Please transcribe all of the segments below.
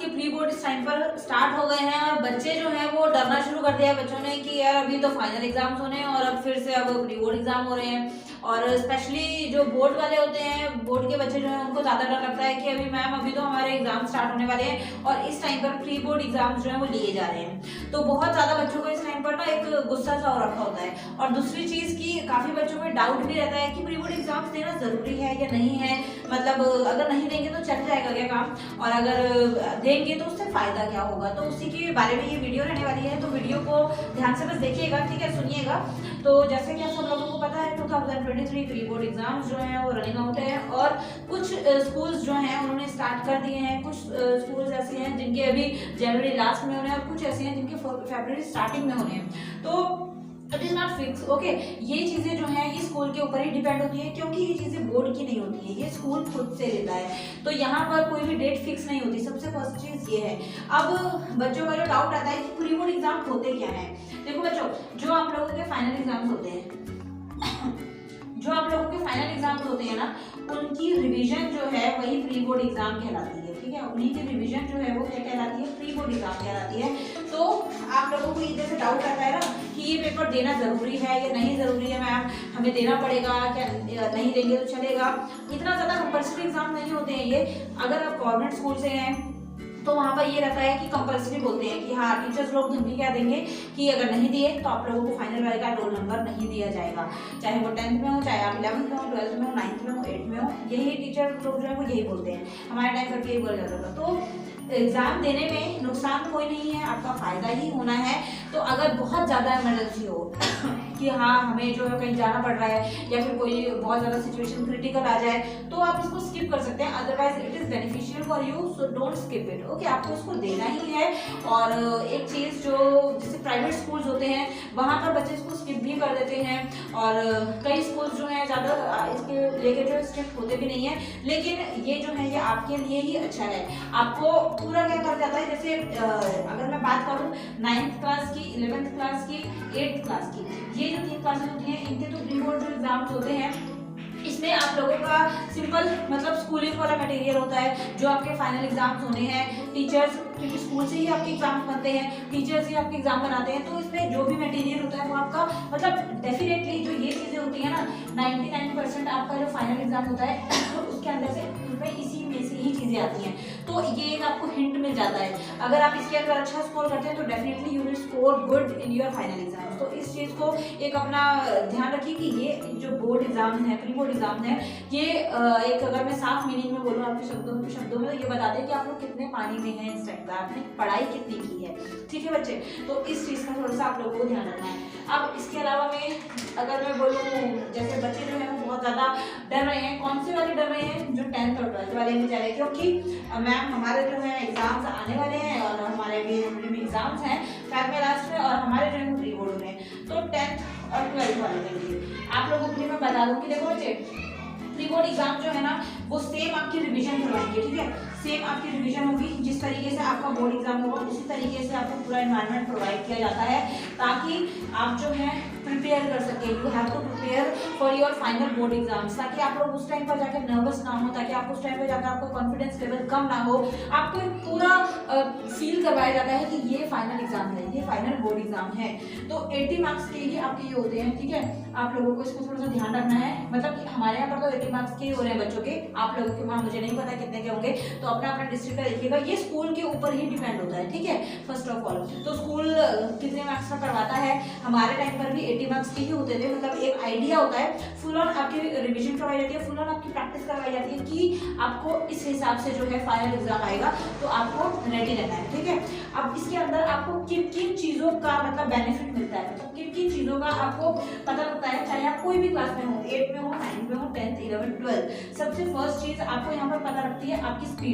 के pre board इस time पर स्टार्ट हो गए हैं और बच्चे जो हैं वो डरना शुरू कर दिया है बच्चों ने कि यार अभी तो फाइनल एग्जाम्स होने हैं और अब फिर से अब प्री बोर्ड एग्जाम हो रहे हैं। और स्पेशली जो बोर्ड वाले होते हैं, बोर्ड के बच्चे जो हैं उनको ज़्यादा डर लगता है कि अभी मैम अभी तो हमारे एग्जाम स्टार्ट होने वाले हैं और इस टाइम पर प्री बोर्ड एग्जाम्स जो है वो लिए जा रहे हैं। तो बहुत ज़्यादा बच्चों को इस टाइम पर ना एक गुस्सा सा हो रखा होता है। और दूसरी चीज़ की काफ़ी बच्चों में डाउट भी रहता है कि प्री बोर्ड एग्जाम्स देना ज़रूरी है या नहीं है, मतलब अगर नहीं देंगे तो चल जाएगा क्या काम, और अगर देंगे तो उससे फ़ायदा क्या होगा। तो उसी के बारे में ये वीडियो रहने वाली है, तो वीडियो को ध्यान से बस देखिएगा, ठीक है, सुनिएगा। तो जैसे कि आप सब लोगों को पता है 2023 प्री बोर्ड एग्जाम्स जो हैं वो रनिंग आउट है और कुछ स्कूल्स जो हैं उन्होंने स्टार्ट कर दिए हैं, कुछ स्कूल्स ऐसे हैं जिनके अभी जनवरी लास्ट में होने हैं और कुछ ऐसे हैं जिनके फरवरी स्टार्टिंग में होने हैं। तो it is not fix, okay. ये चीज़ें जो हैं ये स्कूल के ऊपर ही डिपेंड होती है, क्योंकि ये चीज़ें बोर्ड की नहीं होती है, ये स्कूल खुद से लेता है। तो यहाँ पर कोई भी डेट फिक्स नहीं होती, सबसे फर्स्ट चीज़ ये है। अब बच्चों का जो डाउट आता है कि प्री बोर्ड एग्जाम होते क्या हैं। देखो बच्चों, जो आप लोगों के फाइनल एग्जाम्स होते हैं जो आप लोगों के फाइनल एग्जाम्स होते हैं ना, उनकी रिवीजन जो है वही प्री बोर्ड एग्जाम कहलाती है, ठीक है। उन्हीं की रिवीजन जो है वो क्या कहलाती है, प्री बोर्ड एग्जाम कहलाती है। तो आप लोगों को ये जैसे डाउट आता है ना कि ये पेपर देना ज़रूरी है या नहीं ज़रूरी है मैम, हमें देना पड़ेगा क्या, नहीं देंगे तो चलेगा। इतना ज़्यादा कंपल्सरी एग्जाम नहीं होते हैं ये। अगर आप गवर्नमेंट स्कूल से हैं तो वहाँ पर ये रहता है कि कंपल्सरी बोलते हैं कि हाँ, टीचर्स लोग धमकी क्या देंगे कि अगर नहीं दिए तो आप लोगों को फाइनल वाले का रोल नंबर नहीं दिया जाएगा, चाहे वो 10th में हो, चाहे आप 11th में हो, 12th में हो, 9th में हो, 8th में हो। यही टीचर लोग जो है वो यही बोलते हैं, हमारे टाइम पर यही बोला जाता था। तो एग्ज़ाम देने में नुकसान कोई नहीं है, आपका फ़ायदा ही होना है। तो अगर बहुत ज़्यादा इमरजेंसी हो कि हाँ हमें जो है कहीं जाना पड़ रहा है या फिर कोई बहुत ज़्यादा सिचुएशन क्रिटिकल आ जाए तो आप इसको स्किप कर सकते हैं, otherwise it is beneficial for you, so don't skip it, okay. आपको इसको देना ही है। और एक चीज़ जो जैसे प्राइवेट स्कूल्स होते हैं वहाँ पर बच्चे इसको स्किप भी कर देते हैं, और कई स्कूल्स जो हैं ज़्यादा इसके लेके जो स्ट्रिक्ट होते भी नहीं है। लेकिन ये जो है ये आपके लिए ही अच्छा है। आपको पूरा क्या कर जाता है, जैसे अगर मैं बात करूँ 9th क्लास की, 11th क्लास की, 8th क्लास की, ये जो 3 क्लासेस होती हैं इनके तो प्री बोर्ड जो एग्जाम्स होते हैं इसमें आप लोगों का सिंपल मतलब स्कूलिंग वाला मटेरियल होता है जो आपके फाइनल एग्जाम्स होने हैं। टीचर्स, क्योंकि स्कूल से ही आपके एग्जाम्स बनते हैं, टीचर्स ही आपके एग्जाम बनाते हैं, तो इसमें जो भी मटेरियल होता है वो आपका मतलब डेफिनेटली जो ये चीज़ें होती है ना 99% आपका जो फाइनल एग्जाम होता है उसके अंदर से उसमें इसी में से ही चीज़ें आती हैं। तो ये एक आपको हिंट मिल जाता है, अगर आप इसके अंदर अच्छा स्कोर करते हैं तो definitely you will score good in your final exam. तो इस चीज़ को एक अपना ध्यान रखिए कि ये जो बोर्ड एग्जाम है, प्री बोर्ड एग्जाम है, ये एक अगर मैं साफ मीनिंग में बोलूँ आपके शब्दों में तो ये बताते हैं कि आप लोग कितने पानी में हैं इस टाइम पर, आपने पढ़ाई कितनी की है, ठीक है बच्चे। तो इस चीज़ का थोड़ा सा आप लोगों को ध्यान रखना है। अब इसके अलावा में अगर मैं बोलूँ जैसे बच्चे जो है वो बहुत ज़्यादा डर रहे हैं, कौन से वाले डर रहे हैं, जो 10th और 12th वाले में जा रहे हैं, क्योंकि मैम हमारे जो है एग्जाम्स आने वाले हैं और हमारे भी एग्जाम्स हैं फेब में लास्ट में, और हमारे जो है प्री बोर्ड हो रहे हैं। तो 10th और 12th वाले के लिए आप लोगों के लिए मैं बता दूँ कि देखो बच्चे, प्री बोर्ड एग्जाम जो है ना वो सेम आपकी रिवीजन करवाएंगे, ठीक है, सेम आपकी रिवीजन होगी। जिस तरीके से आपका बोर्ड एग्जाम होगा उसी तरीके से आपको पूरा एनवायरनमेंट प्रोवाइड किया जाता है ताकि आप जो है प्रिपेयर कर सके। You have to prepare for your final board exams, ताकि आप लोग उस टाइम पर जाकर नर्वस ना हो, ताकि आप उस टाइम पर जाकर आपका कॉन्फिडेंस लेवल कम ना हो। आपको एक पूरा फील करवाया जाता है कि ये फाइनल एग्जाम है, ये फाइनल बोर्ड एग्जाम है। तो 80 मार्क्स के ही आपके ये होते हैं, ठीक है। आप लोगों को इसको थोड़ा सा ध्यान रखना है, मतलब हमारे यहाँ पर तो 80 मार्क्स के ही हो रहे हैं बच्चों के, आप लोगों के वहाँ मुझे नहीं पता कितने के होंगे, तो अपना अपना डिस्ट्रिक्ट का देखिएगा। ये स्कूल के ऊपर ही डिपेंड होता है, ठीक है। फर्स्ट ऑफ ऑल तो स्कूल कितने मार्क्स का करवाता है, हमारे टाइम पर भी 80 मार्क्स के ही होते थे, मतलब एक आइडिया होता है। फुल ऑन आपकी रिवीजन करवाई जाती है, फुल ऑन आपकी प्रैक्टिस करवाई जाती है कि आपको इस हिसाब से जो है फाइनल एग्जाम आएगा तो आपको रेडी रहना है, ठीक है। अब इसके अंदर आपको किन किन चीज़ों का मतलब बेनिफिट मिलता है, मतलब किन किन चीज़ों का आपको पता लगता है, चाहे आप कोई भी क्लास में हो, 8 में हो, 9 में हो, 10th, 11th, 12th। सबसे फर्स्ट चीज़ आपको यहाँ पर पता लगती है आपकी स्पीड,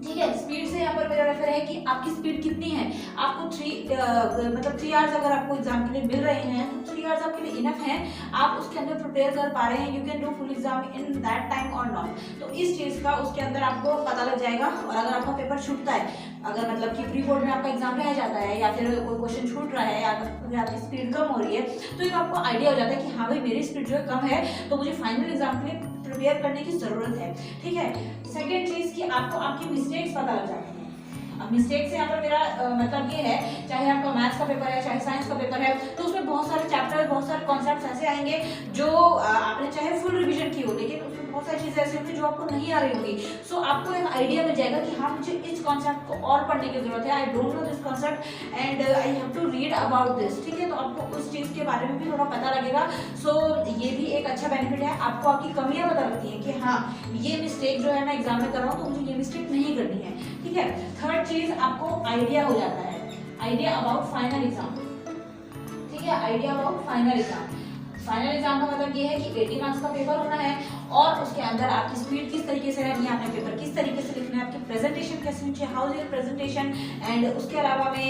ठीक है। स्पीड से यहाँ पर मेरा रेफर है कि आपकी स्पीड कितनी है। आपको 3 आवर्स अगर आपको एग्जाम के लिए मिल रहे हैं तो 3 आवर्स आपके लिए इनफ है, आप उसके अंदर प्रिपेयर कर पा रहे हैं, you can do full exam in that time और नॉट। तो इस चीज़ का उसके अंदर आपको पता लग जाएगा। और अगर आपका पेपर छूटता है, अगर मतलब कि प्री बोर्ड में आपका एग्जाम रह जाता है या फिर कोई क्वेश्चन छूट रहा है या फिर आपकी स्पीड कम हो रही है, तो एक आपको आइडिया हो जाता है कि हाँ भाई मेरी स्पीड जो है कम है, तो मुझे फाइनल एग्जाम के लिए प्रिपेयर करने की ज़रूरत है, ठीक है। सेकेंड चीज़ कि आपको आपकी मिस्टेक्स पता लग जाती हैं, अब मिस्टेक से यहाँ पर मेरा मतलब ये है, चाहे आपका मैथ्स का पेपर है चाहे साइंस का पेपर है, तो उसमें बहुत सारे चैप्टर बहुत सारे कॉन्सेप्ट ऐसे आएंगे जो आपने चाहे फुल रिविजन की हो, लेकिन उसमें बहुत सारी चीजें ऐसी होंगी जो आपको नहीं आ रही होंगी। सो आपको एक आइडिया मिल जाएगा कि हाँ मुझे इस कॉन्सेप्ट को और पढ़ने की जरूरत है, I don't know this concept and I have to read about this, ठीक है। तो आपको उस चीज के बारे में भी थोड़ा पता लगेगा। सो ये भी एक अच्छा बेनिफिट है, आपको आपकी कमियां पता लगती हैं कि हाँ ये मिस्टेक जो है मैं एग्जाम में कर रहा हूँ तो मुझे ये मिस्टेक नहीं करनी है, ठीक है। थर्ड चीज आपको आइडिया हो जाता है, आइडिया अबाउट फाइनल एग्जाम, ठीक है। Idea about final exam, final exam का मतलब ये है कि 80 मार्क्स का पेपर होना है और उसके अंदर आपकी स्पीड किस तरीके से रहनी है, आपने पेपर किस तरीके से लिखना है, आपकी प्रेजेंटेशन कैसे होनी चाहिए, how is your presentation, and उसके अलावा में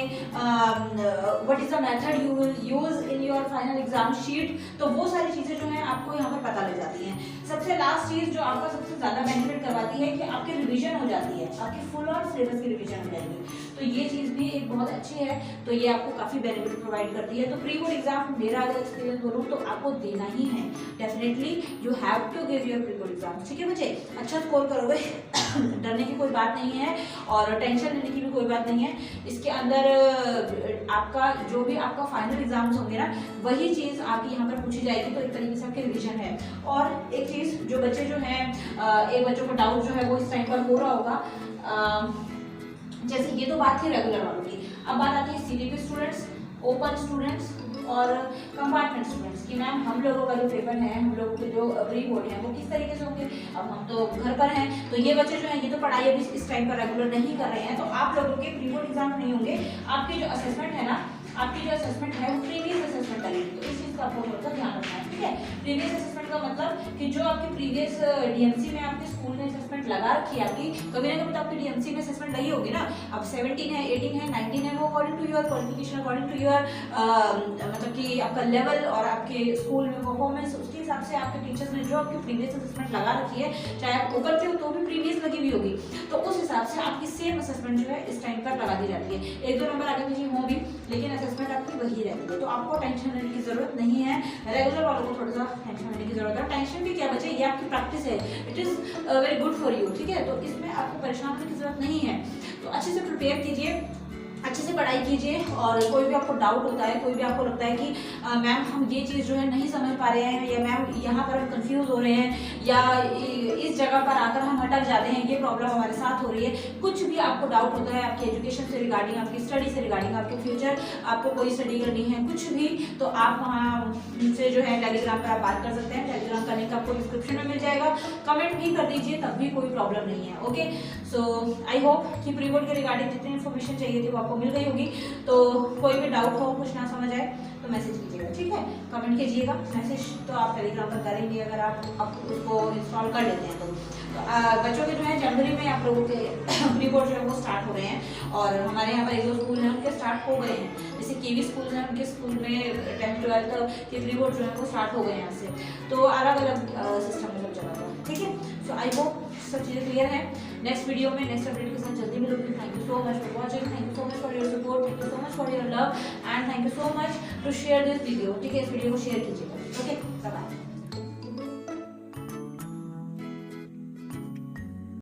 what is the method you will use in your final exam sheet. तो वो सारी चीजें जो है आपको यहाँ पर पता लग जाती हैं। सबसे लास्ट चीज जो आपका सबसे ज्यादा बेनिफिट करवाती है कि आपकी रिविजन हो जाती है, आपकी फुल और सिलेबस की रिविजन हो जाएगी। तो ये चीज भी एक बहुत अच्छी है, तो ये आपको काफी बेनिफिट प्रोवाइड करती है। तो प्री बोर्ड एग्जाम मेरा अगर एक्सपीरियंस बोलूँ तो आपको देना ही है, definitely you have to give your pre board exam, ठीक है बच्चे। अच्छा स्कोर करोगे डरने की कोई बात नहीं है और टेंशन लेने की भी कोई बात नहीं है। इसके अंदर आपका जो भी आपका फाइनल एग्जाम्स होंगे ना, वही चीज आपकी यहाँ पर पूछी जाएगी, तो एक तरीके से आपकी रिविजन है। और एक चीज जो बच्चे जो हैं, एक बच्चों को डाउट जो है वो इस टाइम पर हो रहा होगा, जैसे ये तो बात थी रेगुलर वालों की, अब बात आती है सीडीपी स्टूडेंट्स, ओपन स्टूडेंट्स और कंपार्टमेंट स्टूडेंट्स की मैम हम लोगों का जो पेपर है, हम लोगों के जो प्री बोर्ड है वो किस तरीके से होंगे। अब हम तो घर पर हैं, तो ये बच्चे जो हैं ये तो पढ़ाई अभी इस टाइम पर रेगुलर नहीं कर रहे हैं, तो आप लोगों के प्री बोर्ड एग्जाम नहीं होंगे। आपकी जो असेसमेंट है ना, आपकी जो असेसमेंट है वो प्रीवियस असेसमेंट लगेगी, तो इस चीज़ का आपको थोड़ा सा ध्यान रखना है, ठीक है। प्रीवियस असेसमेंट का मतलब कि जो आपकी प्रीवियस डीएमसी में आपके स्कूल ने असेसमेंट लगा रखी है, आपकी कभी ना कभी तो आपकी डीएमसी में असेसमेंट लगी होगी ना। अब 17 है, 18 है, 19 है, वो according to your qualification, according to your मतलब कि आपका लेवल और आपके स्कूल में परफॉर्मेंस, उसके हिसाब से आपके टीचर्स ने जो आपकी प्रीवियस असेसमेंट लगा रखी है, चाहे आप ओपन पे हो तो भी प्रीवियस लगी हुई होगी, तो उस हिसाब से आपकी सेम असेसमेंट जो है इस टाइम पर लगा दी जाती है। 1-2 नंबर आगे पीछे हों भी, लेकिन असेसमेंट आपकी वही रहती है, तो आपको टेंशन लेने की जरूरत नहीं है। रेगुलर वालों को थोड़ा सा टेंशन लेने की जरूरत है। टेंशन भी क्या बचे, ये आपकी प्रैक्टिस है, it is very good for you, ठीक है। तो इसमें आपको परेशान होने की जरूरत नहीं है। तो अच्छे से प्रिपेयर कीजिए, अच्छे से पढ़ाई कीजिए, और कोई भी आपको डाउट होता है, कोई भी आपको लगता है कि मैम हम ये चीज़ जो है नहीं समझ पा रहे हैं, या मैम यहाँ पर हम कंफ्यूज हो रहे हैं, या इस जगह पर आकर हम अटक जाते हैं, ये प्रॉब्लम हमारे साथ हो रही है, कुछ भी आपको डाउट होता है आपकी एजुकेशन से रिगार्डिंग, आपकी स्टडी से रिगार्डिंग, आपके फ्यूचर आपको कोई स्टडी करनी है, कुछ भी, तो आप वहाँ से जो है टेलीग्राम पर आप बात कर सकते हैं। टेलीग्राम का लिंक आपको डिस्क्रिप्शन में मिल जाएगा, कमेंट भी कर दीजिए, तब भी कोई प्रॉब्लम नहीं है। ओके, सो आई होप कि प्री बोर्ड के रिगार्डिंग जितनी इन्फॉर्मेशन चाहिए थी वो आपको मिल गई होगी। तो कोई भी डाउट हो, कुछ ना समझ आए तो मैसेज कीजिएगा, ठीक है, कमेंट कीजिएगा। मैसेज तो आप टेलीग्राम पर करेंगे अगर आप उसको इंस्टॉल कर लेते हैं तो बच्चों के जो है जनवरी में आप लोगों के प्री बोर्ड जो है वो स्टार्ट हो रहे हैं, और हमारे यहाँ पर 1-2 स्कूल हैं उनके स्टार्ट हो गए हैं, जैसे केवी स्कूल हैं उनके स्कूल में 10th 12th के प्री बोर्ड जो है वो स्टार्ट हो गए हैं यहाँ से, तो अलग अलग सिस्टम में सब जगह पर, ठीक है। सो आई होप सब चीज़ें क्लियर है। नेक्स्ट वीडियो में नेक्स्ट अपडेट के साथ जल्दी मिलूंगी। Thank you so much for watching, thank you so much for your support, thank you so much for your love, and thank you so much to share this video, ठीक है। इस video को share कीजिएगा, okay, bye bye.